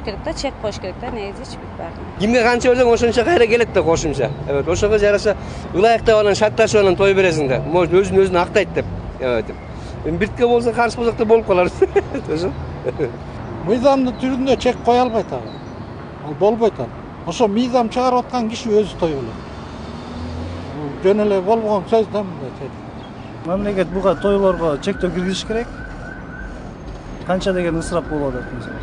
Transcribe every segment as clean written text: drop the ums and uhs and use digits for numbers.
керек да, чек коюш керек да, негизичи бүт баардыгы. Кимге канча берсең ошончо кайра келет да кошумча. Ошого жараша ылайыктап анан шартташып анан той бересиң да. Может өзүн актайт деп. Биртке болсо каршы болсок да болуп калар. Ошо. Мыйзамдын түрүндө чек кое албайт ага. Ал болбойт ал. Ошо мыйзам чыгарып аткан киши өзү той болот. Жөн эле болбогон сөз да мындай. Мамлекет буга тойлорго чектөө киргизиш керек. Канча деген ысырап болуп атат мисалы.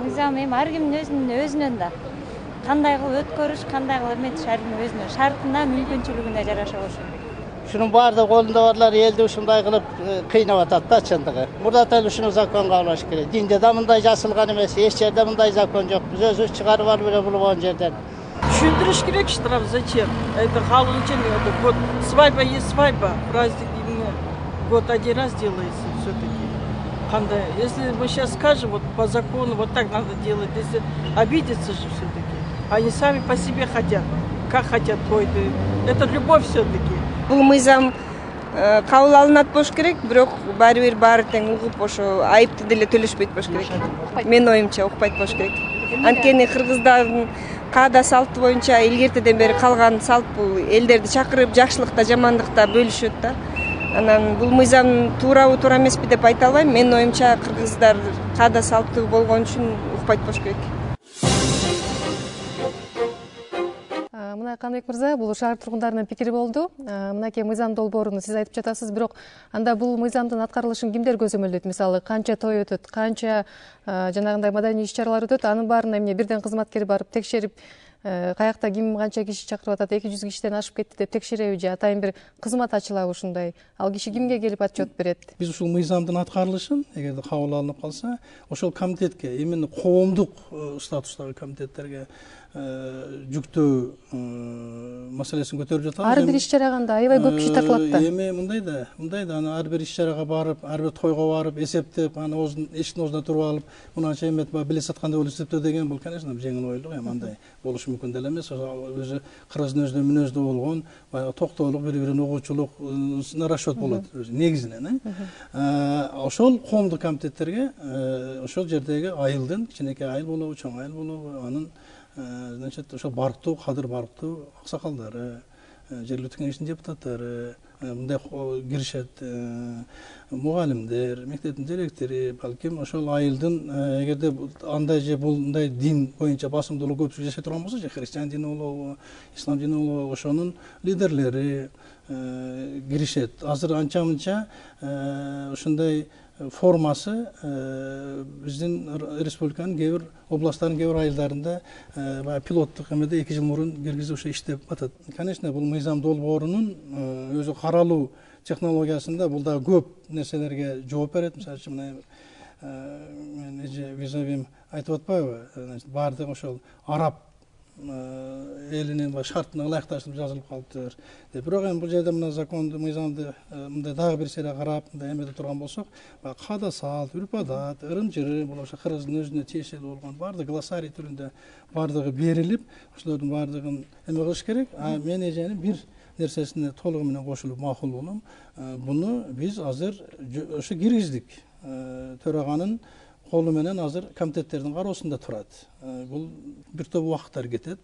Мыйзам эми ар кимдин өзүнөн да. Кандай кылып өткөрүш, кандай кылып эметиш ар кимдин өзүнөн шартына, мүмкүнчүлүгүнө жараша болушу керек. Şunun bardıq қолында барлар елді ушундай кылып кыйнап атат да чындыгы. Мурда да ушуну законго кабылаш керек. Динде да мындай жасылган эмес, эч жерде мындай закон жок. Биз өзүбүз чыгарып алып эле болгон жерден. Düşündürüş gerek штраф зачем? Это халал için вот свадьба есть свадьба, праздник именно год один раз делается все-таки. Если мы сейчас скажем вот по закону вот так надо делать, если обидятся же все-таки, они сами по себе хотят, как хотят тойды. Это любовь все-таки. Бул мыйзам кабыл алынат болуш керек, бирок баары бир баары тең угуп ошо айыпты деле төлөшпөйт болуш керек. Менин оюмча укпайт болуш керек. Анткени кыргыздардын каада салты боюнча илгертеден бери калган салт бул элдерди чакырып жакшылыкта жамандыкта бөлүшөт да. Анан бул мыйзам туурабы туура эмеспи деп айта албайм. Менин оюмча кыргыздар каада салты болгон үчүн укпайт болуш керек. Мына Каныбек мырза, бул шаар тургундарынын пикири болду. Мынакей мыйзам долбооруну сиз айтып жатасыз, бирок анда бул мыйзамдын аткарылышын кимдер көзөмөлдөйт? Мисалы, канча той өтөт, канча жанагындай маданий иш-чаралар өтөт, анын баарына эмне бирден кызматкер барып текшерип, каякта ким канча киши чакырып атат, 200 кишиден ашып кетти деп текшереби же атайын бир кызмат ачылабы ушундай? Ал киши кимге келип отчет берет? Биз ушул мыйзамдын аткарылышын, эгерде кабыл алынып калса, ошол комитетке, именно коомдук статустагы комитеттерге жүктөө маселесин көтөрүп жатабыз. Ар бир иш-чараганда аябай көп киши тартылат да. Эми мындай да аны ар бир иш-чарага барып, ар бир тойго барып, эсептеп, аны эшиктин ордуна туруп алып, мынанча эметип, билет саткандай болуп эсептөө деген бул, конечно, жеңил ойлук, эми андай болушу мүмкүн деле эмес. Өзү кыргыздын өзүнө мүнөздүү болгон, баягы токтоолук, бири-бирин угуучулук, на расчет болот негизинен. Ошол коомдук комитеттерге ошол жердеги айылдын, кичинекей айыл болобу, чоң айыл болобу, анын значит, ошол барктуу, кадыр барктуу аксакалдары, жергиликтүү кеңештин депутаттары мындай киришет, мугалимдер, мектептин директори, балким ошол айылдын эгерде андай же мындай дин боюнча басымдуулук көпчүлүк жашай турган болсо, же христиан дини болобу, ислам дини болобу, ошонун лидерлери киришет. Азыр анча-мынча ушундай формасы биздин республиканын кээ бир областтардын кээ бир айылдарында пилоттук эмеде 2 жыл мурун киргизип ошо иштеп атат. Конечно, бул мыйзам долбоорунун өзү каралуу технологиясында бул да көп нерселерге жооп берет. Мисалы үчүн мен эже визавим айтып атпайбы? Баардыгы ошол араб элинин шартына ылайыкташып жазылып калыптыр. Бирок эми бул жерде мына законду, мыйзамды мындай дагы бир сере карап, мындай эмете турган болсок, каада салт, үрп адат, ырым-жырым, бул ошо кыргыздын өзүнө тиешелүү болгон баардык глоссарий түрүндө баардыгы берилип, ошолордун баардыгын эме кылыш керек. Мен эженин бир нерсесине толугу менен кошулуп макул болом. Буну биз азыр ошо киргиздик. Төраганын колу менен азыр комитеттердин кароосунда турат. Бул бир топ убакыттар кетет.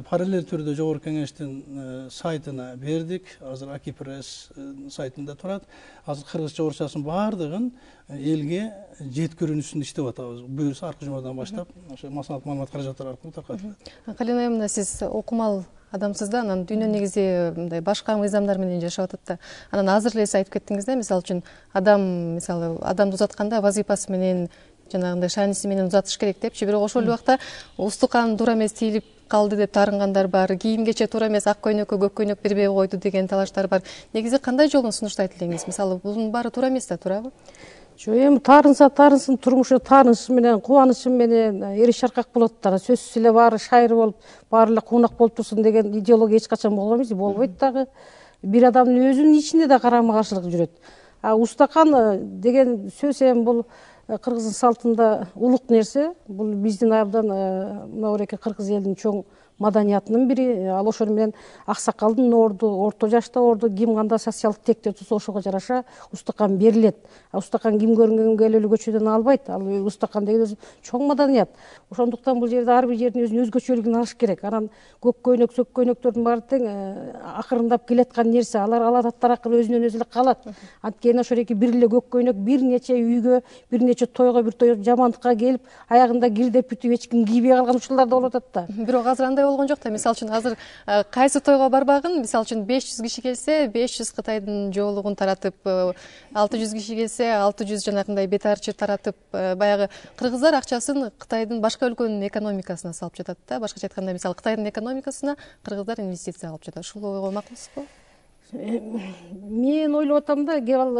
Параллель түрдө жогорку кеңештин сайтына бердик. Азыр Акипресс сайтында турат. Азыр кыргызча орусчасын баардыгын элге жеткирүүнү иштеп атабыз. Буюрса аркы жумадан баштап ошо массалык маалымат каражаттары аркылуу таркатылат. Калина айымына сиз окумал адамсыз да, анан дүйнө негизи мындай башка мыйзамдар менен жашап атат да. Анан азыр эле сиз айтып кеттиңиз да, мисалы үчүн адамды узатканда вазифасы менен жанагындай шааниси менен узатыш керек депчи, бирок ошол убакта устукан туура эмес тийилип калды деп таарынгандар бар, кийим кече туура эмес, ак көйнөккө көк көйнөк бербей койду деген талаштар бар. Негизи кандай жолун сунуштайт элеңиз? Мисалы, бунун баары туура эмес да, туурабы? Жок, эми таарынсын, турмушу таарынышы менен, кубанычы менен эри шаркак болот да. Сөзсүз эле баары шайыр болуп, баары эле куунак болуп турсун деген идеология эч качан болгон эмес, болбойт дагы. Бир адамдын өзүнүн ичинде да карама каршылык жүрөт. Устакан деген сөз эми бул кыргыздын салтында улук нерсе. Бул биздин абдан мына ореке кыргыз элинин чоң маданиятынын бири. Ал ошол менен аксакалдын орду, орто жашта орду, ким кандай социалдык тектер турса ошого жараша устакан берилет. Устакан ким көрүнгөнгө эле көчөдөн албайт. Ал устакан деген өзү чоң маданият. Ошондуктан бул жерде ар бир жердин өзүнүн өзгөчөлүгүн алыш керек. Анан көк көйнөк, сөк көйнөктөрдүн баары тең акырындап келаткан нерсе. Алар адаттар аркылуу өзүнөн өзү эле калат. Анткени ошол эки бир эле көк көйнөк бир нече үйгө, бир нече тойго, бир той жамандыкка келип, аягында кирдеп бүтүп эч ким кийбей калган учурлар да болуп атат да. Бирок азыр андай болгон жок да. Мисалы үчүн азыр кайсы тойго барбагын, мисалы үчүн 500 киши келсе, 500 Кытайдын жоолугун таратып, 600 киши келсе, 600 жанагындай бет арчы таратып, баягы кыргыздар акчасын Кытайдын башка өлкөнүн экономикасына салып жатат да. Башкача айтканда, мисалы Кытайдын экономикасына кыргыздар инвестиция кылып жатат. Ушул ойго макулсузбу? Мен ойлоп атам да, кеп ал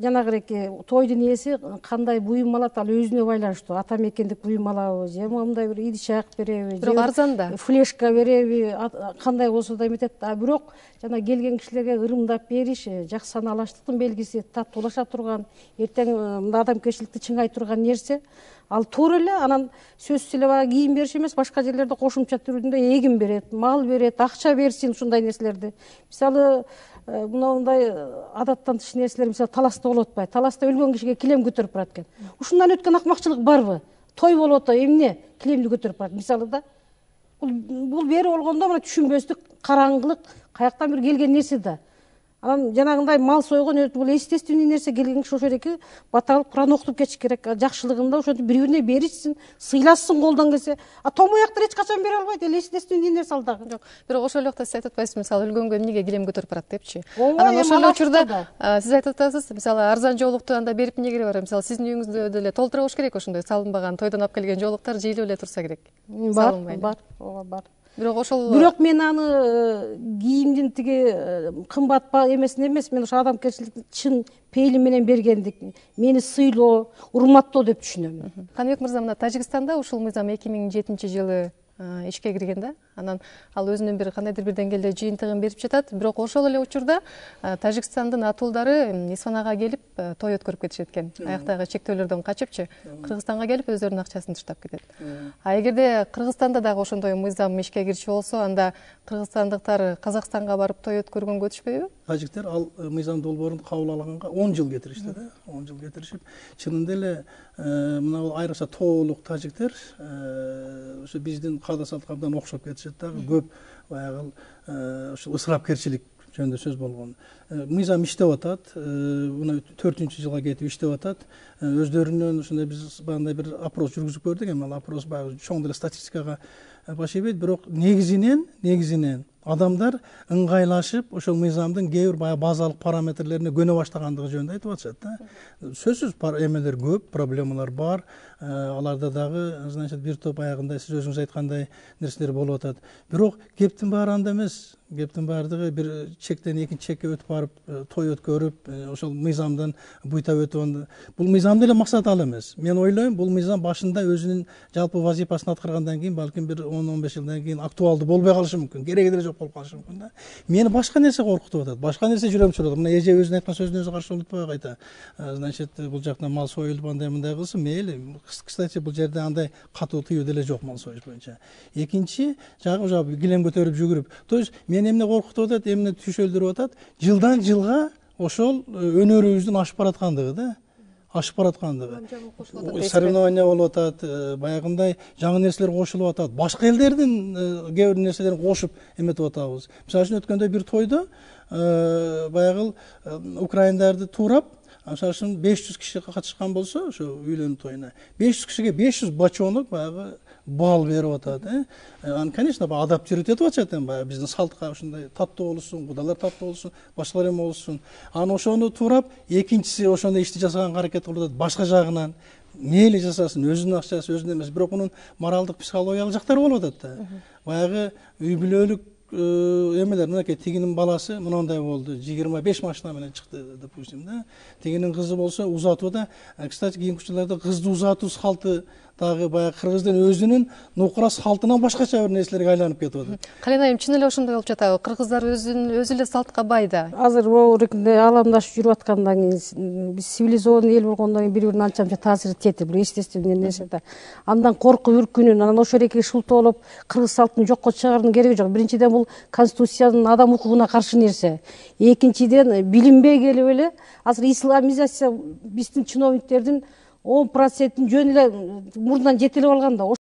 жанагыреки тойдун ээси кандай буюм алат, ал өзүнө байланыштуу. Ата мекендик буюм алабы, же мындай бир идиш аяк береби, бирок арзан да. Флешка береби, кандай болсо да эметет. Бирок жана келген кишилерге ырымдап бериш, жакшы санаалаштыктын белгиси, таттуулаша турган, эртең мындай адамгерчиликти чыңгай турган нерсе. Ал туура эле. Анан сөзсүз эле баягы кийим бериш эмес, башка жерлерде кошумча түрүндө эгин берет, мал берет, акча берсин ушундай нерселерди. Мисалы мындай адаттан тыш нерселер, мисалы таласта болуп атпайбы? Таласта өлгөн кишиге килем көтөрүп барат экен. Ушундан өткөн акмакчылык барбы? Той болуп атат, эмне килемди көтөрүп барат? Мисалы да бул бери болгондо мына түшүнбөстүк, караңгылык, каяктан бир келген нерсе да. Анан жанагындай мал сойгон бул естественный нерсе. Келген киши ошол эки баталып Куран окутуп кетиш керек. Жакшылыгында ошентип бири-бирине беришсин, сыйлашсын колдон келсе. Томояктар эч качан бере албайт, эле естественный нерсе ал дагы. Жок, бирок ошол эле сиз айтып атпайсызбы, мисалы өлгөнгө эмнеге килем көтөрүп барат депчи. Анан ошол эле учурда сиз айтып атасыз, мисалы арзан жоолукту анда берип эмне кереги бар? Мисалы сиздин үйүңүздө деле толтура болуш керек ошондой салынбаган, тойдон алып келген жоолуктар жыйылып эле турса керек. Бар, ооба бар. Бирок мен аны кийимдин тиги кымбат эмесин эмес, мен ошо адамгерчиликтин чын пейили менен бергендик, мени сыйлоо, урматтоо деп түшүнөм. Каныбек мырза, мына Тажикстанда ушул мыйзам 2007-жылы ишке кирген да. Анан ал өзүнүн бир кандайдыр бир деңгээлде жыйынтыгын берип жатат. Бирок ошол эле учурда Тажикстандын атуулдары Исфанага келип той өткөрүп кетишет экен. Аяктагы чектөөлөрдөн качыпчы, Кыргызстанга келип өзлөрүнүн акчасын таштап кетет. Эгерде Кыргызстанда дагы ошондой мыйзам ишке кирчү болсо, анда кыргызстандыктар Казакстанга барып той өткөргөнгө өтүшпөйбү? Тажиктер ал мыйзам долбоорун кабыл алганга 10 жыл кетиришти да. 10 жыл кетиришип, чынында эле мына айрыкча тоолук тажиктер ошо биздин каада салтка абдан окшоп кетишет дагы. Көп баягы ушул ысырапкерчилик жөнүндө сөз болгон. Мыйзам иштеп атат, мына 4-жылга кетип иштеп атат. Өздөрүнөн ушундай биз бандай бир опрос жүргүзүп көрдүк, эми ал опрос баягы чоң деле статистикага башыбайт, бирок негизинен адамдар ыңгайлашып ошол мыйзамдын кээ бир баягы базалык параметрлерине көнө баштагандыгы жөнүндө айтып атышат да. Сөзсүз эмелер көп, проблемалар бар. Аларда дагы, значит, бир топ аягында сиз өзүңүз айткандай нерселер болуп атат. Бирок кептин баары анда эмес. Кептин баардыгы бир чектен экинчи чекке өтүп барып, той өткөрүп, ошол мыйзамдан буйтап өтүп. Бул мыйзамдын эле максаты ал эмес. Мен ойлойм, бул мыйзам башында өзүнүн жалпы вазифасын аткаргандан кийин, балким бир 10-15 жылдан кийин актуалдуу болбой калышы мүмкүн. Кереги деле жок болуп калышы мүмкүн да. Мени башка нерсе коркутуп атат. Башка нерсе жүрөмчүрөт. Мына эже өзүнүн айткан сөзүнө өзү каршы болуп атпайбы кайта. Значит, бул жактан мал союлуп мындай кылсын, мейли. Кстати, бул жерде андай катуу тыюу деле жок мал союш боюнча. Экинчи, жагы килем көтөрүп жүгүрүп. То есть мен эмне коркутуп атат, эмне түшөлдүрүп атат? Жылдан жылга ошол өнөрүбүздүн ашып бараткандыгы да. Ашып бараткандыгы. Соревнование болуп атат, баягындай жаңы нерселер кошулуп атат. Башка элдердин кээ бир нерселерин кошуп эметип атабыз. Мисалы үчүн өткөндө бир тойдо баягы украиндарды туурап, мисалы үчүн 500 киши катышкан болсо, ошо үйлөнүү тоюна 500 кишиге 500 бочонок баягы бал берип атат. Аны, конечно, адаптировать этип атышат, баягы биздин салтка ушундай таттуу болушун, кудалар таттуу болушун, башкалар эме болушун. Аны ошону туурап, экинчиси ошондой ишти жасаганга аракет кылып атат. Башка жагынан мейли жасасын, өзүнүн акчасы, өзүнүн эмес, бирок мунун моралдык, психологиялык жактары болуп атат да. Баягы үй бүлөлүк эмелер, мынакей тигинин баласы мындай болду, 25 машина менен чыкты, допустим да. Тигинин кызы болсо узатууда, кстати, кийинки учурларда кызды узатуу салты дагы баягы кыргыздын өзүнүн нукура салтынан башкача бир нерселерге айланып кетип атат. Кален айым чын эле ошондой болуп жатабы? Кыргыздар өзү эле салтка бай да. Азыр могу ретинде ааламдашып жүрүп аткандан кийин биз цивилизованный эл болгондон кийин бири-бирин анча мынча таасир этет, бир естественный нерсе да. Андан коркуп үркүнүн, анан ошол эрекеге шултоолоп кыргыз салтын жокко чыгаруунун кереги жок. Биринчиден бул конституциянын адам укугуна каршы нерсе. Экинчиден билинбей келип эле азыр исламизация биздин чиновниктердин 10% жөн эле мурундан жетелеп алган да.